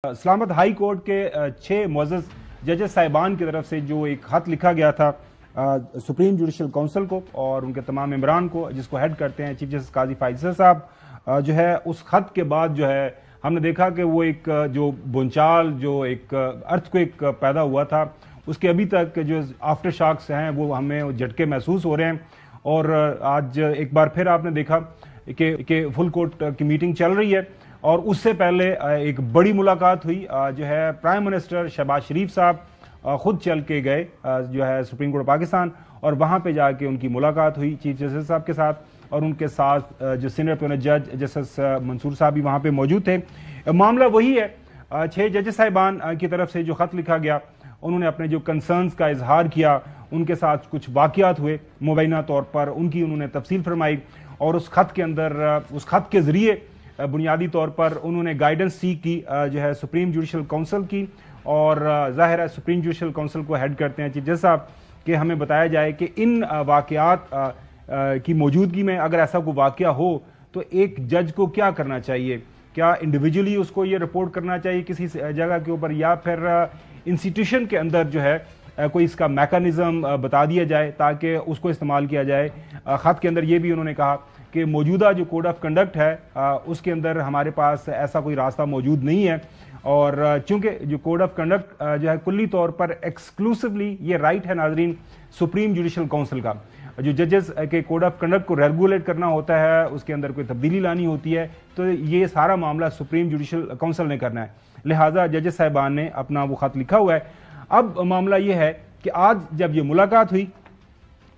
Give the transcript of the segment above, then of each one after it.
Islamabad high court के 6 मुअज़्ज़ज़ जजेस साहिबान की तरफ से जो एक खत लिखा गया था सुप्रीम जुडिशल काउंसिल को और उनके तमाम मेंबरान को, जिसको हेड करते हैं चीफ जस्टिस काजी फाइज़ साहब, जो है उस खत के बाद जो है हमने देखा कि वो एक जो बुंचाल, जो एक अर्थक्वेक पैदा हुआ था, उसके अभी तक जो आफ्टर शॉक्स हैं वो हमें झटके महसूस हो रहे हैं। और आज एक बार फिर आपने देखा कि फुल कोर्ट की मीटिंग चल रही है और उससे पहले एक बड़ी मुलाकात हुई। जो है प्राइम मिनिस्टर शहबाज शरीफ साहब खुद चल के गए जो है सुप्रीम कोर्ट पाकिस्तान, और वहां पे जाके उनकी मुलाकात हुई चीफ जस्टिस साहब के साथ, और उनके साथ जो सीनियर प्यूनल जज जस्टिस मंसूर साहब भी वहां पे मौजूद थे। मामला वही है, 6 जजेस साहिबान की तरफ से जो खत लिखा गया, उन्होंने अपने जो कंसर्न्स का इजहार किया, उनके साथ कुछ वाकयात हुए मुबैना तौर पर, उनकी उन्होंने तफसील फरमाई, और उस खत के अंदर उस खत के जरिए बुनियादी तौर पर उन्होंने गाइडेंस सीख की जो है सुप्रीम जुडिशल काउंसिल की। और जाहिर है सुप्रीम जुडिशल काउंसिल को हेड करते हैं चीफ जस्टिस साहब, कि हमें बताया जाए कि इन वाकयात की मौजूदगी में अगर ऐसा कोई वाकया हो तो एक जज को क्या करना चाहिए। क्या इंडिविजुअली उसको ये रिपोर्ट करना चाहिए किसी जगह के ऊपर, या फिर इंस्टीट्यूशन के अंदर जो है कोई इसका मैकेनिज्म बता दिया जाए ताकि उसको इस्तेमाल किया जाए। खत के अंदर ये भी उन्होंने कहा कि मौजूदा जो कोड ऑफ कंडक्ट है उसके अंदर हमारे पास ऐसा कोई रास्ता मौजूद नहीं है, और चूंकि जो कोड ऑफ कंडक्ट जो है कुल्ली तौर पर एक्सक्लूसिवली ये राइट है नाजरीन सुप्रीम जुडिशल काउंसिल का, जो जजेस के कोड ऑफ कंडक्ट को रेगुलेट करना होता है, उसके अंदर कोई तब्दीली लानी होती है, तो ये सारा मामला सुप्रीम जुडिशल काउंसिल ने करना है। लिहाजा जजेस साहिबान ने अपना वो खत लिखा हुआ है। अब मामला ये है कि आज जब ये मुलाकात हुई,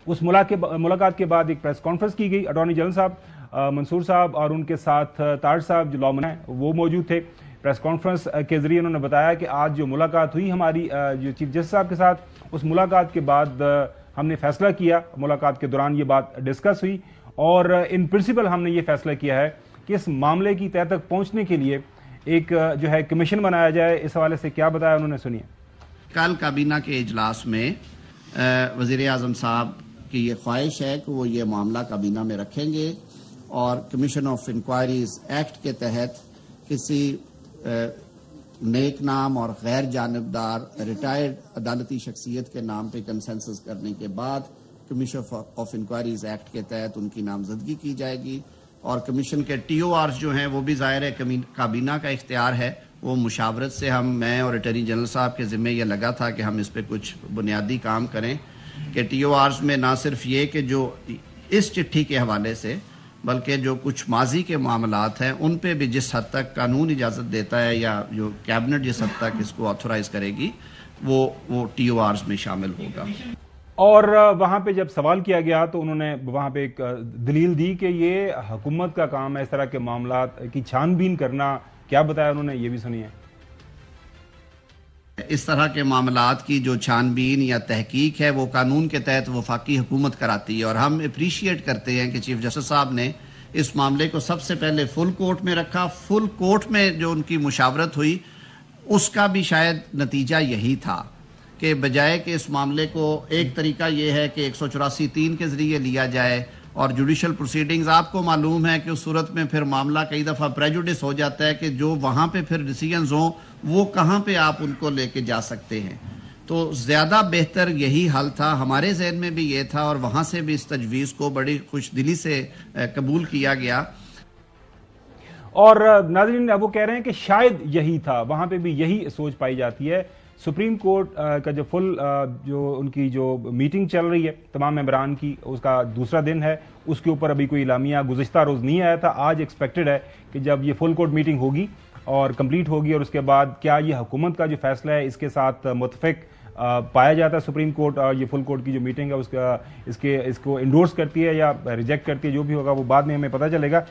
उस मुलाकात के बाद एक प्रेस कॉन्फ्रेंस की गई। अटॉर्नी जनरल साहब मंसूर साहब और उनके साथ ताज साहब जो लॉमन है वो मौजूद थे। प्रेस कॉन्फ्रेंस के जरिए उन्होंने बताया कि आज जो मुलाकात हुई हमारी जो चीफ जस्टिस साहब के साथ, उस मुलाकात के बाद हमने फैसला किया, मुलाकात के दौरान ये बात डिस्कस हुई, और इन प्रिंसिपल हमने ये फैसला किया है कि इस मामले की तह तक पहुंचने के लिए एक जो है कमीशन बनाया जाए। इस हवाले से क्या बताया उन्होंने, सुनिए। कल काबीना के इजलास में वजीर आजम साहब की ये ख्वाहिश है कि वो ये मामला काबीना में रखेंगे और कमीशन ऑफ इंक्वायरीज एक्ट के तहत किसी नेक नाम और गैर जानबदार रिटायर्ड अदालती शख्सियत के नाम पे कंसेंसस करने के बाद कमीशन ऑफ इंक्वायरीज एक्ट के तहत उनकी नामजदगी की जाएगी। और कमीशन के TORs जो हैं वो भी ज़ाहिर है काबीना का इख्तियार है, वो मुशावरत से मैं और अटॉर्नी जनरल साहब के ज़िम्मे ये लगा था कि हम इस पर कुछ बुनियादी काम करें कि TORs में ना सिर्फ ये कि जो इस चिट्ठी के हवाले से, बल्कि जो कुछ माजी के मामलात हैं उन पे भी जिस हद तक कानून इजाज़त देता है या जो कैबिनेट जिस हद तक इसको ऑथोराइज करेगी वो TORs में शामिल होगा। और वहां पे जब सवाल किया गया तो उन्होंने वहां पे एक दलील दी कि ये हुकूमत का काम है इस तरह के मामलात की छानबीन करना। क्या बताया उन्होंने, ये भी सुनिए। इस तरह के मामलात की जो छानबीन या तहकीक है वो कानून के तहत वफाकी हुकूमत कराती है, और हम अप्रिशिएट करते हैं कि चीफ जस्टिस साहब ने इस मामले को सबसे पहले फुल कोर्ट में रखा। फुल कोर्ट में जो उनकी मुशावरत हुई उसका भी शायद नतीजा यही था कि बजाय कि इस मामले को, एक तरीका ये है कि 184(3) के जरिए लिया जाए, और जुडिशल प्रोसीडिंग्स आपको मालूम है कि उस सूरत में फिर मामला कई दफ़ा प्रेजुडिस हो जाता है कि जो वहाँ पे फिर डिसीजंस हों वो कहाँ पे आप उनको लेके जा सकते हैं। तो ज़्यादा बेहतर यही हल था, हमारे जहन में भी ये था, और वहाँ से भी इस तजवीज़ को बड़ी खुश दिली से कबूल किया गया। और नाज़रीन वो कह रहे हैं कि शायद यही था, वहाँ पे भी यही सोच पाई जाती है। सुप्रीम कोर्ट का जो फुल जो उनकी जो मीटिंग चल रही है तमाम मेंबरान की, उसका दूसरा दिन है, उसके ऊपर अभी कोई इलामिया गुज़िश्ता रोज़ नहीं आया था। आज एक्सपेक्टेड है कि जब ये फुल कोर्ट मीटिंग होगी और कंप्लीट होगी, और उसके बाद क्या ये हुकूमत का जो फैसला है इसके साथ मुतफिक पाया जाता है सुप्रीम कोर्ट, और ये फुल कोर्ट की जो मीटिंग है उसका इसको इंडोर्स करती है या रिजेक्ट करती है, जो भी होगा वो बाद में हमें पता चलेगा।